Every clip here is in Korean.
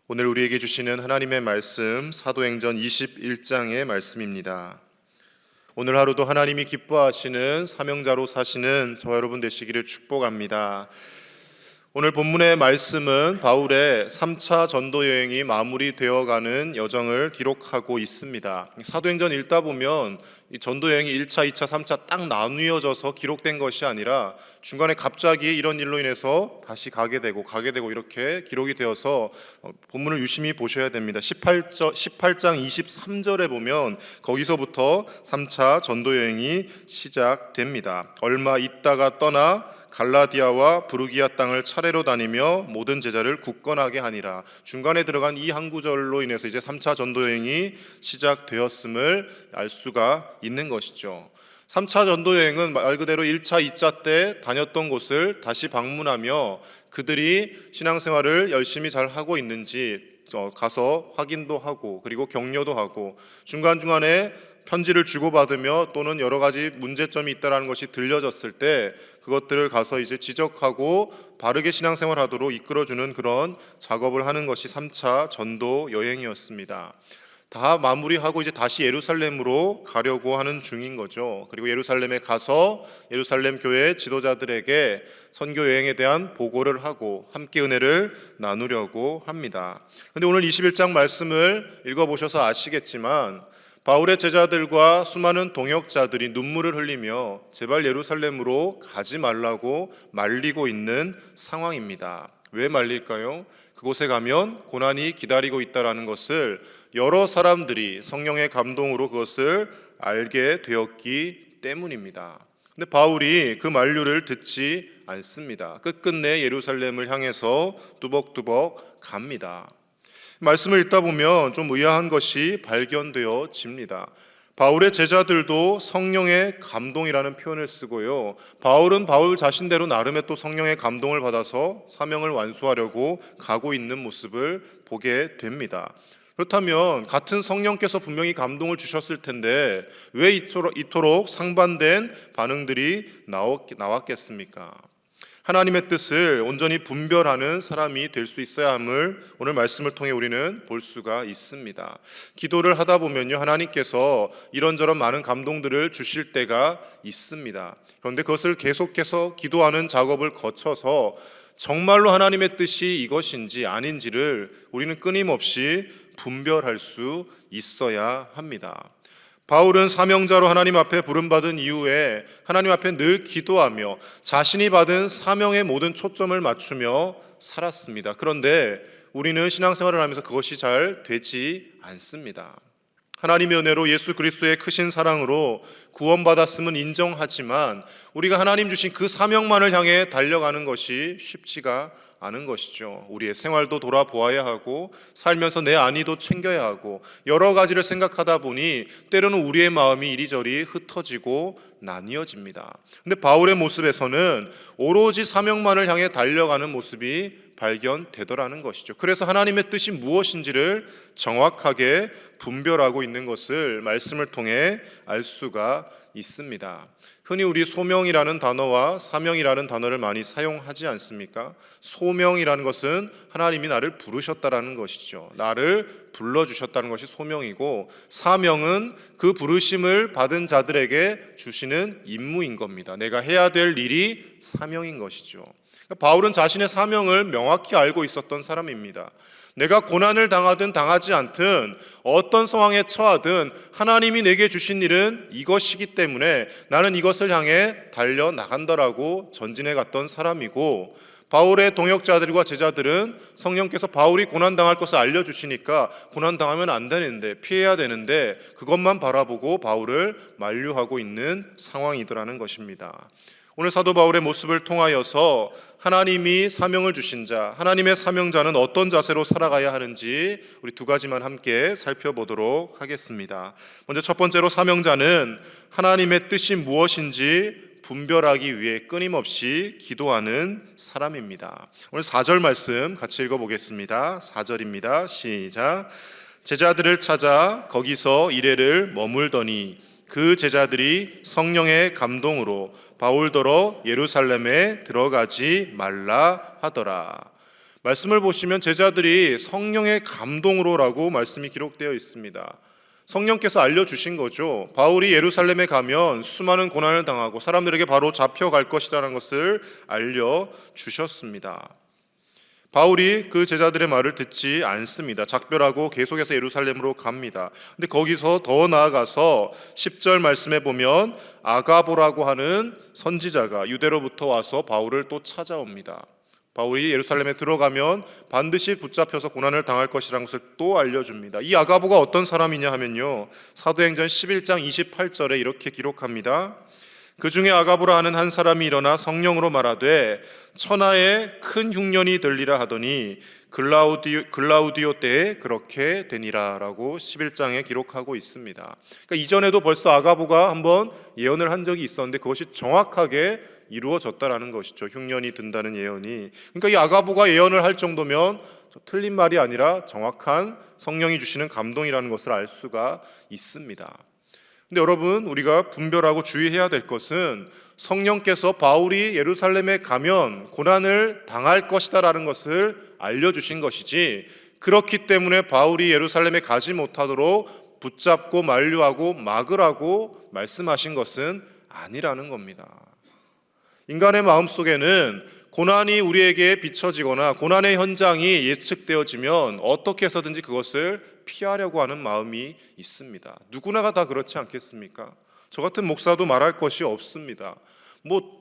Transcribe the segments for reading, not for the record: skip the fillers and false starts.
오늘 우리에게 주시는 하나님의 말씀 사도행전 21장의 말씀입니다. 오늘 하루도 하나님이 기뻐하시는 사명자로 사시는 저와 여러분 되시기를 축복합니다. 오늘 본문의 말씀은 바울의 3차 전도 여행이 마무리되어가는 여정을 기록하고 있습니다. 사도행전 읽다 보면 이 전도 여행이 1차, 2차, 3차 딱 나뉘어져서 기록된 것이 아니라 중간에 갑자기 이런 일로 인해서 다시 가게 되고 이렇게 기록이 되어서 본문을 유심히 보셔야 됩니다. 18장 23절에 보면 거기서부터 3차 전도 여행이 시작됩니다. 얼마 있다가 떠나 갈라디아와 부르기아 땅을 차례로 다니며 모든 제자를 굳건하게 하니라. 중간에 들어간 이 한 구절로 인해서 이제 3차 전도 여행이 시작되었음을 알 수가 있는 것이죠. 3차 전도 여행은 말 그대로 1차, 2차 때 다녔던 곳을 다시 방문하며 그들이 신앙생활을 열심히 잘 하고 있는지 가서 확인도 하고 그리고 격려도 하고 중간중간에 편지를 주고받으며 또는 여러 가지 문제점이 있다는 것이 들려졌을 때 그것들을 가서 이제 지적하고 바르게 신앙생활하도록 이끌어주는 그런 작업을 하는 것이 3차 전도 여행이었습니다. 다 마무리하고 이제 다시 예루살렘으로 가려고 하는 중인 거죠. 그리고 예루살렘에 가서 예루살렘 교회 지도자들에게 선교 여행에 대한 보고를 하고 함께 은혜를 나누려고 합니다. 그런데 오늘 21장 말씀을 읽어보셔서 아시겠지만 바울의 제자들과 수많은 동역자들이 눈물을 흘리며 제발 예루살렘으로 가지 말라고 말리고 있는 상황입니다. 왜 말릴까요? 그곳에 가면 고난이 기다리고 있다는 것을 여러 사람들이 성령의 감동으로 그것을 알게 되었기 때문입니다. 근데 바울이 그 만류를 듣지 않습니다. 끝끝내 예루살렘을 향해서 뚜벅뚜벅 갑니다. 말씀을 읽다 보면 좀 의아한 것이 발견되어집니다. 바울의 제자들도 성령의 감동이라는 표현을 쓰고요. 바울은 바울 자신대로 나름의 또 성령의 감동을 받아서 사명을 완수하려고 가고 있는 모습을 보게 됩니다. 그렇다면 같은 성령께서 분명히 감동을 주셨을 텐데 왜 이토록 상반된 반응들이 나왔겠습니까? 하나님의 뜻을 온전히 분별하는 사람이 될 수 있어야 함을 오늘 말씀을 통해 우리는 볼 수가 있습니다. 기도를 하다 보면요, 하나님께서 이런저런 많은 감동들을 주실 때가 있습니다. 그런데 그것을 계속해서 기도하는 작업을 거쳐서 정말로 하나님의 뜻이 이것인지 아닌지를 우리는 끊임없이 분별할 수 있어야 합니다. 바울은 사명자로 하나님 앞에 부름받은 이후에 하나님 앞에 늘 기도하며 자신이 받은 사명의 모든 초점을 맞추며 살았습니다. 그런데 우리는 신앙생활을 하면서 그것이 잘 되지 않습니다. 하나님의 은혜로 예수 그리스도의 크신 사랑으로 구원받았음은 인정하지만 우리가 하나님 주신 그 사명만을 향해 달려가는 것이 쉽지가 않은 것이죠. 우리의 생활도 돌아보아야 하고 살면서 내 안위도 챙겨야 하고 여러 가지를 생각하다 보니 때로는 우리의 마음이 이리저리 흩어지고 나뉘어집니다. 근데 바울의 모습에서는 오로지 사명만을 향해 달려가는 모습이 발견되더라는 것이죠. 그래서 하나님의 뜻이 무엇인지를 정확하게 분별하고 있는 것을 말씀을 통해 알 수가 있습니다. 흔히 우리 소명이라는 단어와 사명이라는 단어를 많이 사용하지 않습니까? 소명이라는 것은 하나님이 나를 부르셨다라는 것이죠. 나를 불러주셨다는 것이 소명이고, 사명은 그 부르심을 받은 자들에게 주시는 임무인 겁니다. 내가 해야 될 일이 사명인 것이죠. 바울은 자신의 사명을 명확히 알고 있었던 사람입니다. 내가 고난을 당하든 당하지 않든 어떤 상황에 처하든 하나님이 내게 주신 일은 이것이기 때문에 나는 이것을 향해 달려나간다라고 전진해 갔던 사람이고, 바울의 동역자들과 제자들은 성령께서 바울이 고난당할 것을 알려주시니까 고난당하면 안 되는데, 피해야 되는데 그것만 바라보고 바울을 만류하고 있는 상황이더라는 것입니다. 오늘 사도 바울의 모습을 통하여서 하나님이 사명을 주신 자, 하나님의 사명자는 어떤 자세로 살아가야 하는지 우리 두 가지만 함께 살펴보도록 하겠습니다. 먼저 첫 번째로, 사명자는 하나님의 뜻이 무엇인지 분별하기 위해 끊임없이 기도하는 사람입니다. 오늘 4절 말씀 같이 읽어보겠습니다. 4절입니다. 시작. 제자들을 찾아 거기서 이레를 머물더니 그 제자들이 성령의 감동으로 바울더러 예루살렘에 들어가지 말라 하더라. 말씀을 보시면 제자들이 성령의 감동으로라고 말씀이 기록되어 있습니다. 성령께서 알려주신 거죠. 바울이 예루살렘에 가면 수많은 고난을 당하고 사람들에게 바로 잡혀갈 것이라는 것을 알려주셨습니다. 바울이 그 제자들의 말을 듣지 않습니다. 작별하고 계속해서 예루살렘으로 갑니다. 근데 거기서 더 나아가서 10절 말씀에 보면 아가보라고 하는 선지자가 유대로부터 와서 바울을 또 찾아옵니다. 바울이 예루살렘에 들어가면 반드시 붙잡혀서 고난을 당할 것이라는 것을 또 알려줍니다. 이 아가보가 어떤 사람이냐 하면요, 사도행전 11장 28절에 이렇게 기록합니다. 그 중에 아가보라 하는 한 사람이 일어나 성령으로 말하되 천하에 큰 흉년이 들리라 하더니 글라우디오 때에 그렇게 되니라 라고 11장에 기록하고 있습니다. 그러니까 이전에도 벌써 아가보가 한번 예언을 한 적이 있었는데 그것이 정확하게 이루어졌다라는 것이죠. 흉년이 든다는 예언이. 그러니까 이 아가보가 예언을 할 정도면 틀린 말이 아니라 정확한 성령이 주시는 감동이라는 것을 알 수가 있습니다. 근데 여러분, 우리가 분별하고 주의해야 될 것은 성령께서 바울이 예루살렘에 가면 고난을 당할 것이다라는 것을 알려주신 것이지, 그렇기 때문에 바울이 예루살렘에 가지 못하도록 붙잡고 만류하고 막으라고 말씀하신 것은 아니라는 겁니다. 인간의 마음속에는 고난이 우리에게 비춰지거나 고난의 현장이 예측되어지면 어떻게 해서든지 그것을 피하려고 하는 마음이 있습니다. 누구나가 다 그렇지 않겠습니까? 저 같은 목사도 말할 것이 없습니다.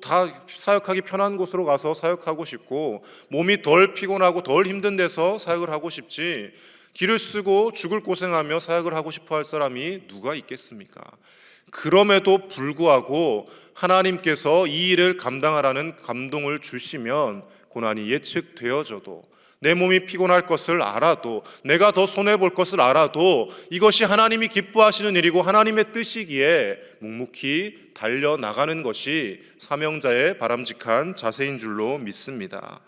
다 사역하기 편한 곳으로 가서 사역하고 싶고, 몸이 덜 피곤하고 덜 힘든 데서 사역을 하고 싶지, 길을 쓰고 죽을 고생하며 사역을 하고 싶어 할 사람이 누가 있겠습니까? 그럼에도 불구하고 하나님께서 이 일을 감당하라는 감동을 주시면 고난이 예측되어져도, 내 몸이 피곤할 것을 알아도, 내가 더 손해볼 것을 알아도 이것이 하나님이 기뻐하시는 일이고 하나님의 뜻이기에 묵묵히 달려나가는 것이 사명자의 바람직한 자세인 줄로 믿습니다.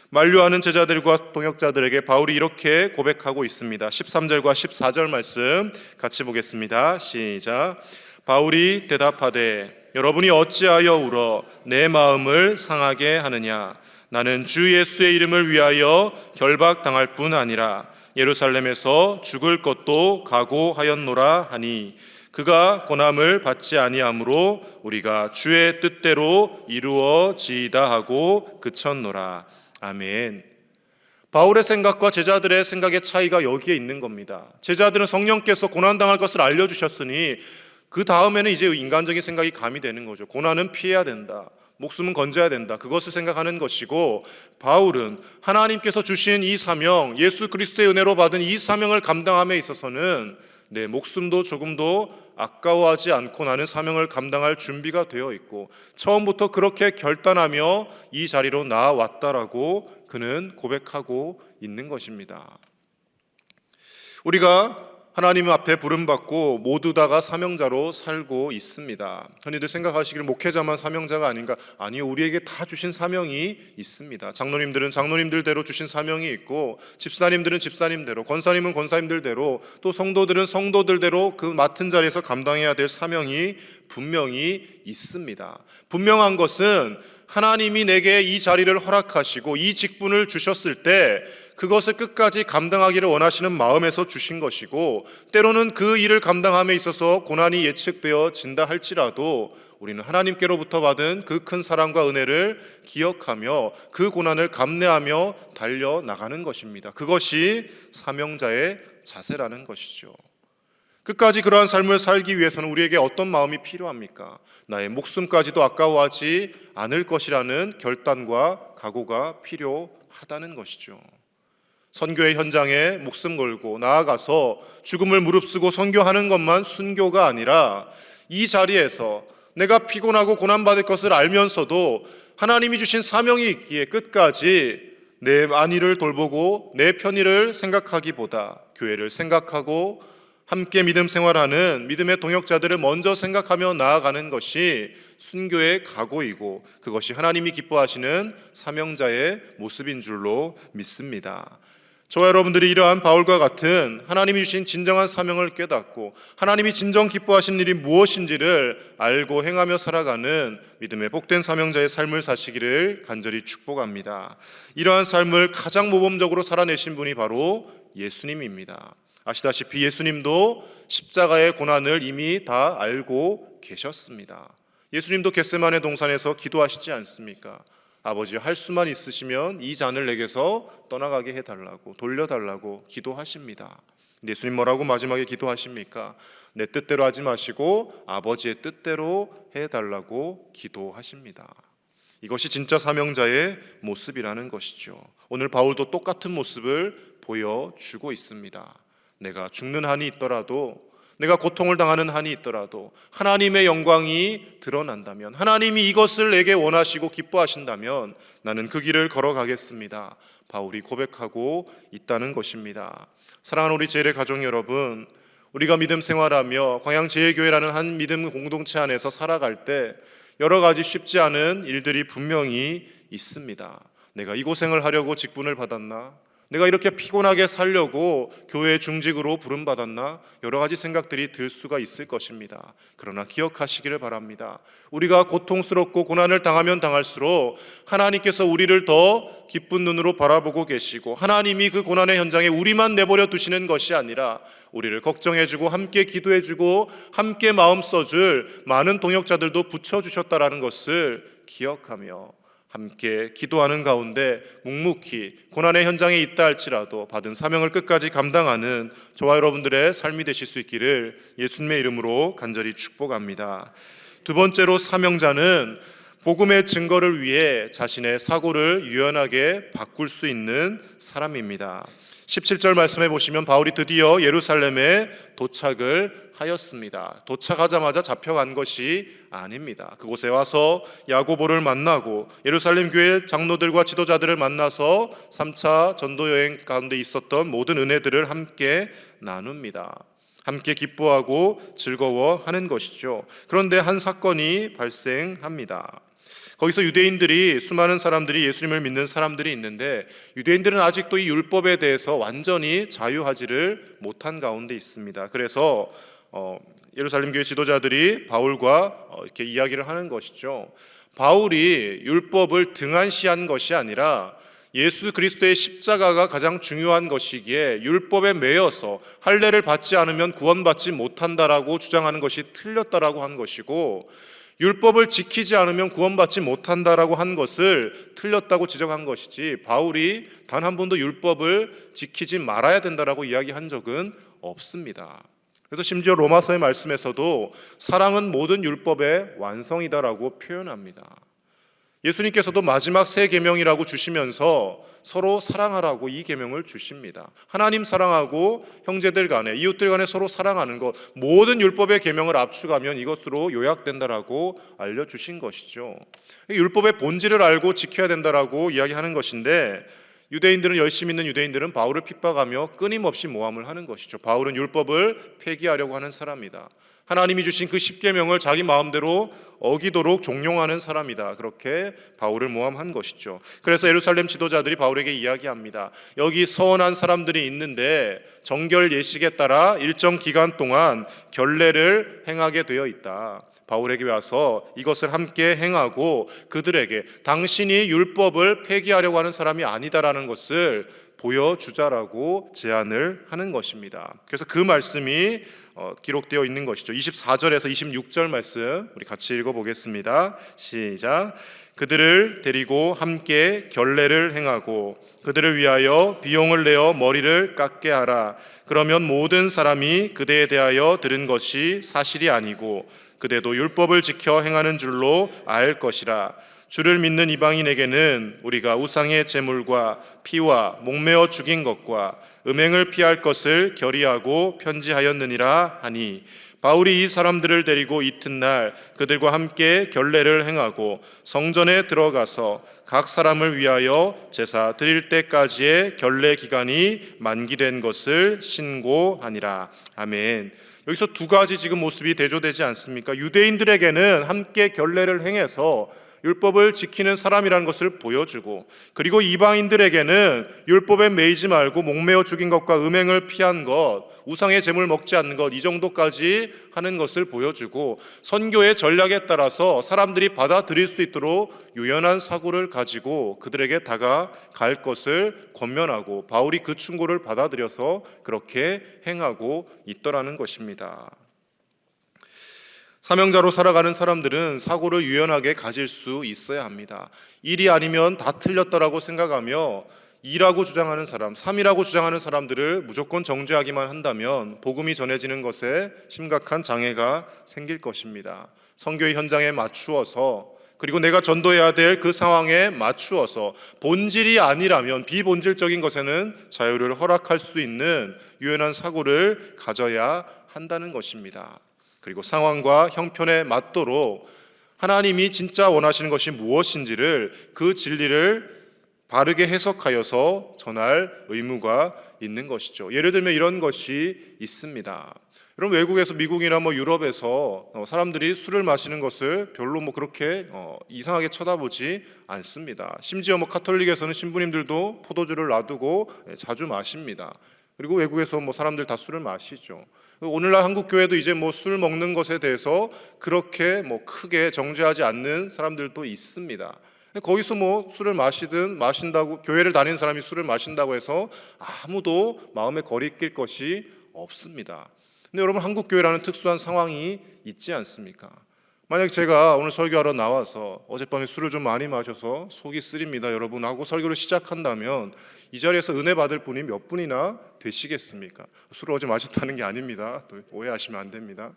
만류하는 제자들과 동역자들에게 바울이 이렇게 고백하고 있습니다. 13절과 14절 말씀 같이 보겠습니다. 시작. 바울이 대답하되 여러분이 어찌하여 울어 내 마음을 상하게 하느냐. 나는 주 예수의 이름을 위하여 결박당할 뿐 아니라 예루살렘에서 죽을 것도 각오하였노라 하니 그가 고난을 받지 아니하므로 우리가 주의 뜻대로 이루어지이다 하고 그쳤노라. 아멘. 바울의 생각과 제자들의 생각의 차이가 여기에 있는 겁니다. 제자들은 성령께서 고난당할 것을 알려주셨으니 그 다음에는 이제 인간적인 생각이 가미되는 거죠. 고난은 피해야 된다, 목숨은 건져야 된다, 그것을 생각하는 것이고, 바울은 하나님께서 주신 이 사명, 예수 그리스도의 은혜로 받은 이 사명을 감당함에 있어서는 내 목숨도 조금도 아까워하지 않고 나는 사명을 감당할 준비가 되어 있고 처음부터 그렇게 결단하며 이 자리로 나아왔다라고 그는 고백하고 있는 것입니다. 우리가 하나님 앞에 부름받고 모두 다가 사명자로 살고 있습니다. 흔히들 생각하시기를 목회자만 사명자가 아닌가? 아니요, 우리에게 다 주신 사명이 있습니다. 장로님들은 장로님들대로 주신 사명이 있고, 집사님들은 집사님대로, 권사님은 권사님들대로, 또 성도들은 성도들대로 그 맡은 자리에서 감당해야 될 사명이 분명히 있습니다. 분명한 것은 하나님이 내게 이 자리를 허락하시고 이 직분을 주셨을 때 그것을 끝까지 감당하기를 원하시는 마음에서 주신 것이고, 때로는 그 일을 감당함에 있어서 고난이 예측되어진다 할지라도 우리는 하나님께로부터 받은 그 큰 사랑과 은혜를 기억하며 그 고난을 감내하며 달려나가는 것입니다. 그것이 사명자의 자세라는 것이죠. 끝까지 그러한 삶을 살기 위해서는 우리에게 어떤 마음이 필요합니까? 나의 목숨까지도 아까워하지 않을 것이라는 결단과 각오가 필요하다는 것이죠. 선교의 현장에 목숨 걸고 나아가서 죽음을 무릅쓰고 선교하는 것만 순교가 아니라, 이 자리에서 내가 피곤하고 고난받을 것을 알면서도 하나님이 주신 사명이 있기에 끝까지 내 안위를 돌보고 내 편의를 생각하기보다 교회를 생각하고 함께 믿음 생활하는 믿음의 동역자들을 먼저 생각하며 나아가는 것이 순교의 각오이고, 그것이 하나님이 기뻐하시는 사명자의 모습인 줄로 믿습니다. 저와 여러분들이 이러한 바울과 같은 하나님이 주신 진정한 사명을 깨닫고 하나님이 진정 기뻐하신 일이 무엇인지를 알고 행하며 살아가는 믿음의 복된 사명자의 삶을 사시기를 간절히 축복합니다. 이러한 삶을 가장 모범적으로 살아내신 분이 바로 예수님입니다. 아시다시피 예수님도 십자가의 고난을 이미 다 알고 계셨습니다. 예수님도 겟세마네 동산에서 기도하시지 않습니까? 아버지, 할 수만 있으시면 이 잔을 내게서 떠나가게 해달라고, 돌려달라고 기도하십니다. 예수님 뭐라고 마지막에 기도하십니까? 내 뜻대로 하지 마시고 아버지의 뜻대로 해달라고 기도하십니다. 이것이 진짜 사명자의 모습이라는 것이죠. 오늘 바울도 똑같은 모습을 보여주고 있습니다. 내가 죽는 한이 있더라도, 내가 고통을 당하는 한이 있더라도 하나님의 영광이 드러난다면, 하나님이 이것을 내게 원하시고 기뻐하신다면 나는 그 길을 걸어가겠습니다. 바울이 고백하고 있다는 것입니다. 사랑하는 우리 제일의 가족 여러분, 우리가 믿음 생활하며 광양제일교회라는 한 믿음 공동체 안에서 살아갈 때 여러 가지 쉽지 않은 일들이 분명히 있습니다. 내가 이 고생을 하려고 직분을 받았나? 내가 이렇게 피곤하게 살려고 교회 중직으로 부름받았나? 여러 가지 생각들이 들 수가 있을 것입니다. 그러나 기억하시기를 바랍니다. 우리가 고통스럽고 고난을 당하면 당할수록 하나님께서 우리를 더 기쁜 눈으로 바라보고 계시고, 하나님이 그 고난의 현장에 우리만 내버려 두시는 것이 아니라 우리를 걱정해주고 함께 기도해주고 함께 마음 써줄 많은 동역자들도 붙여주셨다라는 것을 기억하며 함께 기도하는 가운데 묵묵히 고난의 현장에 있다 할지라도 받은 사명을 끝까지 감당하는 저와 여러분들의 삶이 되실 수 있기를 예수님의 이름으로 간절히 축복합니다. 두 번째로, 사명자는 복음의 증거를 위해 자신의 사고를 유연하게 바꿀 수 있는 사람입니다. 17절 말씀해 보시면 바울이 드디어 예루살렘에 도착을 하였습니다. 도착하자마자 잡혀간 것이 아닙니다. 그곳에 와서 야고보를 만나고 예루살렘 교회 장로들과 지도자들을 만나서 3차 전도 여행 가운데 있었던 모든 은혜들을 함께 나눕니다. 함께 기뻐하고 즐거워하는 것이죠. 그런데 한 사건이 발생합니다. 거기서 유대인들이, 수많은 사람들이, 예수님을 믿는 사람들이 있는데 유대인들은 아직도 이 율법에 대해서 완전히 자유하지를 못한 가운데 있습니다. 그래서 예루살렘 교회 지도자들이 바울과 이렇게 이야기를 하는 것이죠. 바울이 율법을 등한시한 것이 아니라 예수 그리스도의 십자가가 가장 중요한 것이기에 율법에 매여서 할례를 받지 않으면 구원받지 못한다라고 주장하는 것이 틀렸다라고 한 것이고, 율법을 지키지 않으면 구원받지 못한다라고 한 것을 틀렸다고 지적한 것이지, 바울이 단 한 번도 율법을 지키지 말아야 된다라고 이야기한 적은 없습니다. 그래서 심지어 로마서의 말씀에서도 사랑은 모든 율법의 완성이다라고 표현합니다. 예수님께서도 마지막 세 계명이라고 주시면서 서로 사랑하라고 이 계명을 주십니다. 하나님 사랑하고 형제들 간에, 이웃들 간에 서로 사랑하는 것, 모든 율법의 계명을 압축하면 이것으로 요약된다라고 알려주신 것이죠. 율법의 본질을 알고 지켜야 된다라고 이야기하는 것인데, 유대인들은, 열심히 있는 유대인들은 바울을 핍박하며 끊임없이 모함을 하는 것이죠. 바울은 율법을 폐기하려고 하는 사람이다. 하나님이 주신 그 십계명을 자기 마음대로 어기도록 종용하는 사람이다. 그렇게 바울을 모함한 것이죠. 그래서 예루살렘 지도자들이 바울에게 이야기합니다. 여기 서원한 사람들이 있는데 정결 예식에 따라 일정 기간 동안 결례를 행하게 되어 있다. 바울에게 와서 이것을 함께 행하고 그들에게 당신이 율법을 폐기하려고 하는 사람이 아니다라는 것을 보여주자라고 제안을 하는 것입니다. 그래서 그 말씀이 기록되어 있는 것이죠. 24절에서 26절 말씀 우리 같이 읽어보겠습니다. 시작. 그들을 데리고 함께 결례를 행하고 그들을 위하여 비용을 내어 머리를 깎게 하라. 그러면 모든 사람이 그대에 대하여 들은 것이 사실이 아니고 그대도 율법을 지켜 행하는 줄로 알 것이라. 주를 믿는 이방인에게는 우리가 우상의 제물과 피와 목매어 죽인 것과 음행을 피할 것을 결의하고 편지하였느니라 하니, 바울이 이 사람들을 데리고 이튿날 그들과 함께 결례를 행하고 성전에 들어가서 각 사람을 위하여 제사 드릴 때까지의 결례 기간이 만기된 것을 신고하니라. 아멘. 여기서 두 가지 지금 모습이 대조되지 않습니까? 유대인들에게는 함께 결례를 행해서 율법을 지키는 사람이라는 것을 보여주고, 그리고 이방인들에게는 율법에 매이지 말고 목매어 죽인 것과 음행을 피한 것, 우상의 제물 먹지 않는 것, 이 정도까지 하는 것을 보여주고, 선교의 전략에 따라서 사람들이 받아들일 수 있도록 유연한 사고를 가지고 그들에게 다가갈 것을 권면하고, 바울이 그 충고를 받아들여서 그렇게 행하고 있더라는 것입니다. 사명자로 살아가는 사람들은 사고를 유연하게 가질 수 있어야 합니다. 일이 아니면 다 틀렸다라고 생각하며 2라고 주장하는 사람, 3이라고 주장하는 사람들을 무조건 정죄하기만 한다면 복음이 전해지는 것에 심각한 장애가 생길 것입니다. 선교의 현장에 맞추어서, 그리고 내가 전도해야 될 그 상황에 맞추어서 본질이 아니라면 비본질적인 것에는 자유를 허락할 수 있는 유연한 사고를 가져야 한다는 것입니다. 그리고 상황과 형편에 맞도록 하나님이 진짜 원하시는 것이 무엇인지를, 그 진리를 바르게 해석하여서 전할 의무가 있는 것이죠. 예를 들면 이런 것이 있습니다. 여러분, 외국에서, 미국이나 유럽에서 사람들이 술을 마시는 것을 별로 그렇게 이상하게 쳐다보지 않습니다. 심지어 가톨릭에서는 신부님들도 포도주를 놔두고 자주 마십니다. 그리고 외국에서 사람들 다 술을 마시죠. 오늘날 한국 교회도 이제 술 먹는 것에 대해서 그렇게 크게 정죄하지 않는 사람들도 있습니다. 거기서 술을 마신다고, 교회를 다니는 사람이 술을 마신다고 해서 아무도 마음에 거리낄 것이 없습니다. 근데 여러분, 한국 교회라는 특수한 상황이 있지 않습니까? 만약 제가 오늘 설교하러 나와서 어젯밤에 술을 좀 많이 마셔서 속이 쓰립니다, 여러분 하고 설교를 시작한다면 이 자리에서 은혜 받을 분이 몇 분이나 되시겠습니까? 술을 어제 마셨다는 게 아닙니다. 또 오해하시면 안 됩니다.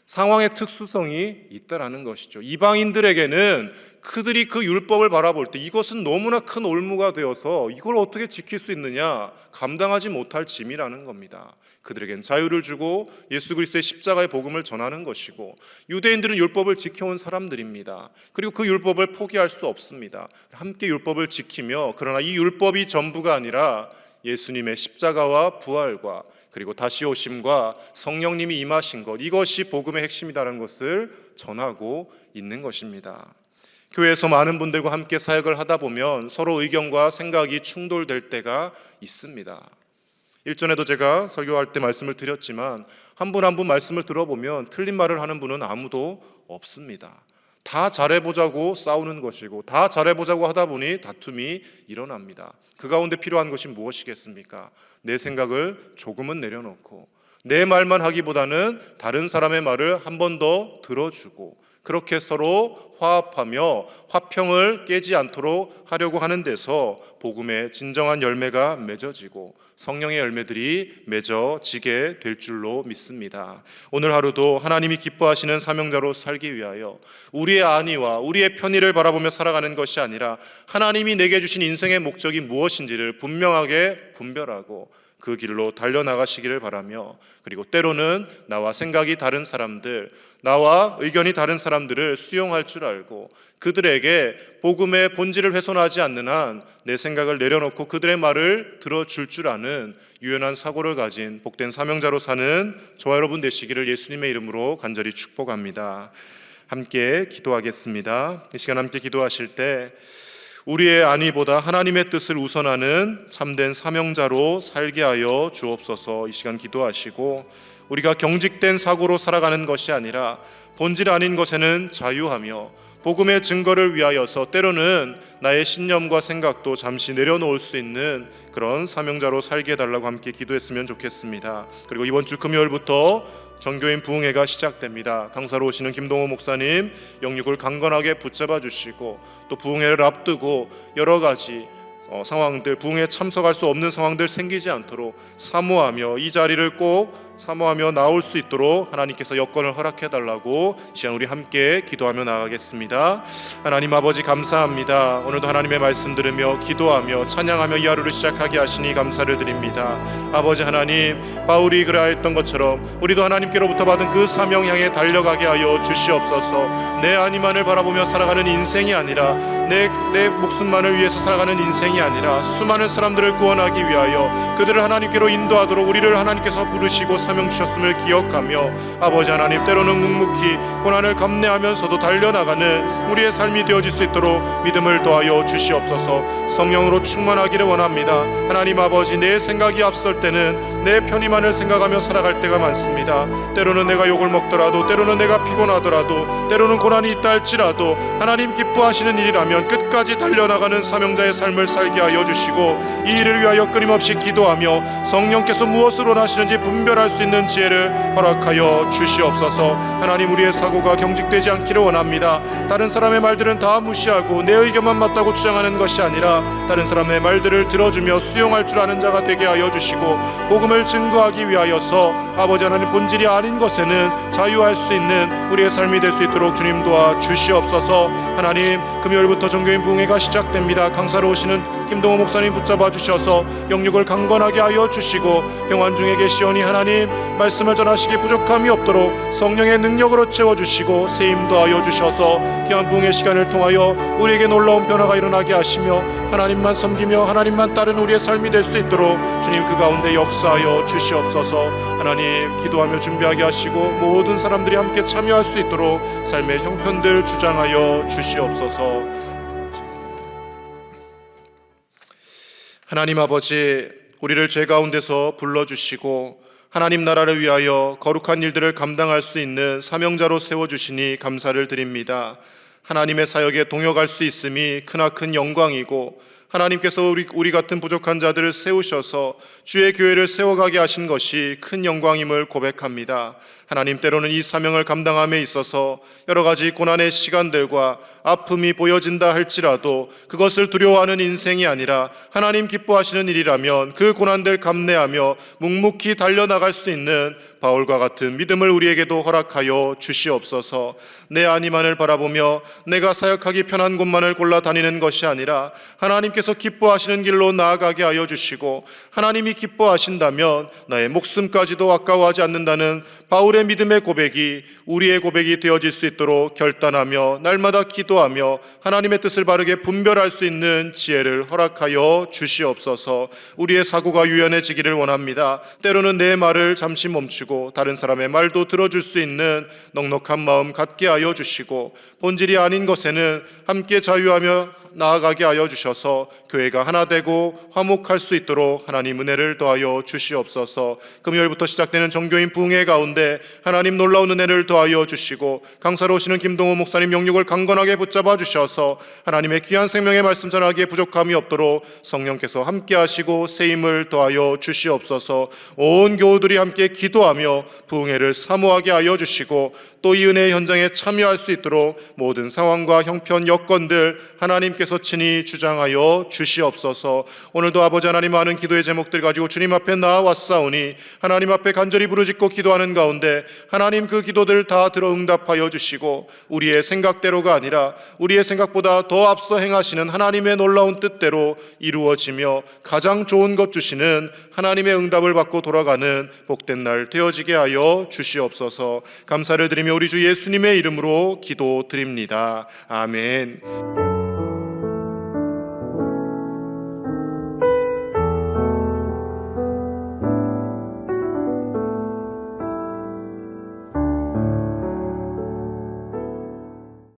상황의 특수성이 있다라는 것이죠. 이방인들에게는 그들이 그 율법을 바라볼 때 이것은 너무나 큰 올무가 되어서 이걸 어떻게 지킬 수 있느냐, 감당하지 못할 짐이라는 겁니다. 그들에겐 자유를 주고 예수 그리스도의 십자가의 복음을 전하는 것이고, 유대인들은 율법을 지켜온 사람들입니다. 그리고 그 율법을 포기할 수 없습니다. 함께 율법을 지키며, 그러나 이 율법이 전부가 아니라 예수님의 십자가와 부활과 그리고 다시 오심과 성령님이 임하신 것, 이것이 복음의 핵심이다라는 것을 전하고 있는 것입니다. 교회에서 많은 분들과 함께 사역을 하다 보면 서로 의견과 생각이 충돌될 때가 있습니다. 일전에도 제가 설교할 때 말씀을 드렸지만 한 분 한 분 말씀을 들어보면 틀린 말을 하는 분은 아무도 없습니다. 다 잘해보자고 싸우는 것이고, 다 잘해보자고 하다 보니 다툼이 일어납니다. 그 가운데 필요한 것이 무엇이겠습니까? 내 생각을 조금은 내려놓고 내 말만 하기보다는 다른 사람의 말을 한 번 더 들어주고, 그렇게 서로 화합하며 화평을 깨지 않도록 하려고 하는 데서 복음의 진정한 열매가 맺어지고 성령의 열매들이 맺어지게 될 줄로 믿습니다. 오늘 하루도 하나님이 기뻐하시는 사명자로 살기 위하여 우리의 안위와 우리의 편의를 바라보며 살아가는 것이 아니라 하나님이 내게 주신 인생의 목적이 무엇인지를 분명하게 분별하고 그 길로 달려나가시기를 바라며, 그리고 때로는 나와 생각이 다른 사람들, 나와 의견이 다른 사람들을 수용할 줄 알고 그들에게 복음의 본질을 훼손하지 않는 한 내 생각을 내려놓고 그들의 말을 들어줄 줄 아는 유연한 사고를 가진 복된 사명자로 사는 저와 여러분 되시기를 예수님의 이름으로 간절히 축복합니다. 함께 기도하겠습니다. 이 시간 함께 기도하실 때 우리의 안위보다 하나님의 뜻을 우선하는 참된 사명자로 살게 하여 주옵소서. 이 시간 기도하시고, 우리가 경직된 사고로 살아가는 것이 아니라 본질 아닌 것에는 자유하며 복음의 증거를 위하여서 때로는 나의 신념과 생각도 잠시 내려놓을 수 있는 그런 사명자로 살게 해달라고 함께 기도했으면 좋겠습니다. 그리고 이번 주 금요일부터 정교인 부흥회가 시작됩니다. 강사로 오시는 김동호 목사님 영육을 강건하게 붙잡아 주시고, 또 부흥회를 앞두고 여러 가지 상황들, 부흥회에 참석할 수 없는 상황들 생기지 않도록 사모하며, 이 자리를 꼭 사모하며 나올 수 있도록 하나님께서 여건을 허락해 달라고 시간 우리 함께 기도하며 나가겠습니다. 하나님 아버지 감사합니다. 오늘도 하나님의 말씀 들으며 기도하며 찬양하며 이 하루를 시작하게 하시니 감사를 드립니다. 아버지 하나님, 바울이 그러했던 것처럼 우리도 하나님께로부터 받은 그 사명 향해 달려가게 하여 주시옵소서. 내 안위만을 바라보며 살아가는 인생이 아니라 내 목숨만을 위해서 살아가는 인생이 아니라 수많은 사람들을 구원하기 위하여 그들을 하나님께로 인도하도록 우리를 하나님께서 부르시고 사명 주셨음을 기억하며 아버지 하나님, 때로는 묵묵히 고난을 감내하면서도 달려나가는 우리의 삶이 되어질 수 있도록 믿음을 더하여 주시옵소서. 성령으로 충만하기를 원합니다. 하나님 아버지, 내 생각이 앞설 때는 내 편의만을 생각하며 살아갈 때가 많습니다. 때로는 내가 욕을 먹더라도, 때로는 내가 피곤하더라도, 때로는 고난이 있다 할지라도 하나님 기뻐하시는 일이라면 끝까지 달려나가는 사명자의 삶을 살게 하여 주시고, 이 일을 위하여 끊임없이 기도하며 성령께서 무엇을 원하시는지 분별할 수 있는 지혜를 허락하여 주시옵소서. 하나님, 우리의 사고가 경직되지 않기를 원합니다. 다른 사람의 말들은 다 무시하고 내 의견만 맞다고 주장하는 것이 아니라 다른 사람의 말들을 들어주며 수용할 줄 아는 자가 되게 하여 주시고, 복음을 증거하기 위하여서 아버지 하나님, 본질이 아닌 것에는 자유할 수 있는 우리의 삶이 될 수 있도록 주님 도와 주시옵소서. 하나님, 금요일부터 종교인 부흥회가 시작됩니다. 강사로 오시는 김동호 목사님 붙잡아 주셔서 영육을 강건하게 하여 주시고, 평안 중에 계시오니 하나님, 말씀을 전하시기 부족함이 없도록 성령의 능력으로 채워주시고 세임 더하여 주셔서 귀한 부흥의 시간을 통하여 우리에게 놀라운 변화가 일어나게 하시며 하나님만 섬기며 하나님만 따른 우리의 삶이 될 수 있도록 주님 그 가운데 역사하여 주시옵소서. 하나님, 기도하며 준비하게 하시고 모든 사람들이 함께 참여할 수 있도록 삶의 형편들 주장하여 주시옵소서. 하나님 아버지, 우리를 죄 가운데서 불러주시고 하나님 나라를 위하여 거룩한 일들을 감당할 수 있는 사명자로 세워주시니 감사를 드립니다. 하나님의 사역에 동역할 수 있음이 크나큰 영광이고, 하나님께서 우리 같은 부족한 자들을 세우셔서 주의 교회를 세워가게 하신 것이 큰 영광임을 고백합니다. 하나님, 때로는 이 사명을 감당함에 있어서 여러 가지 고난의 시간들과 아픔이 보여진다 할지라도 그것을 두려워하는 인생이 아니라 하나님 기뻐하시는 일이라면 그 고난들 감내하며 묵묵히 달려나갈 수 있는 바울과 같은 믿음을 우리에게도 허락하여 주시옵소서. 내 안위만을 바라보며 내가 사역하기 편한 곳만을 골라 다니는 것이 아니라 하나님께서 기뻐하시는 길로 나아가게 하여 주시고, 하나님이 기뻐하신다면 나의 목숨까지도 아까워하지 않는다는 바울의 믿음의 고백이 우리의 고백이 되어질 수 있도록 결단하며 날마다 기도하며 하나님의 뜻을 바르게 분별할 수 있는 지혜를 허락하여 주시옵소서. 우리의 사고가 유연해지기를 원합니다. 때로는 내 말을 잠시 멈추고 다른 사람의 말도 들어줄 수 있는 넉넉한 마음 갖게 하여 주시고, 본질이 아닌 것에는 함께 자유하며 나아가게 하여 주셔서 교회가 하나 되고 화목할 수 있도록 하나님 은혜를 더하여 주시옵소서. 금요일부터 시작되는 정교인 부흥회 가운데 하나님 놀라운 은혜를 더하여 주시고, 강사로 오시는 김동호 목사님 영육을 강건하게 붙잡아 주셔서 하나님의 귀한 생명의 말씀 전하기에 부족함이 없도록 성령께서 함께 하시고 세임을 더하여 주시옵소서. 온 교우들이 함께 기도하며 부흥회를 사모하게 하여 주시고, 또 이 은혜의 현장에 참여할 수 있도록 모든 상황과 형편 여건들 하나님께서 친히 주장하여 주시옵소서. 오늘도 아버지 하나님, 많은 기도의 제목들 가지고 주님 앞에 나아왔사오니 하나님 앞에 간절히 부르짖고 기도하는 가운데 하나님 그 기도들 다 들어 응답하여 주시고, 우리의 생각대로가 아니라 우리의 생각보다 더 앞서 행하시는 하나님의 놀라운 뜻대로 이루어지며 가장 좋은 것 주시는 하나님의 응답을 받고 돌아가는 복된 날 되어지게 하여 주시옵소서. 감사를 드리며 우리 주 예수님의 이름으로 기도드립니다. 아멘.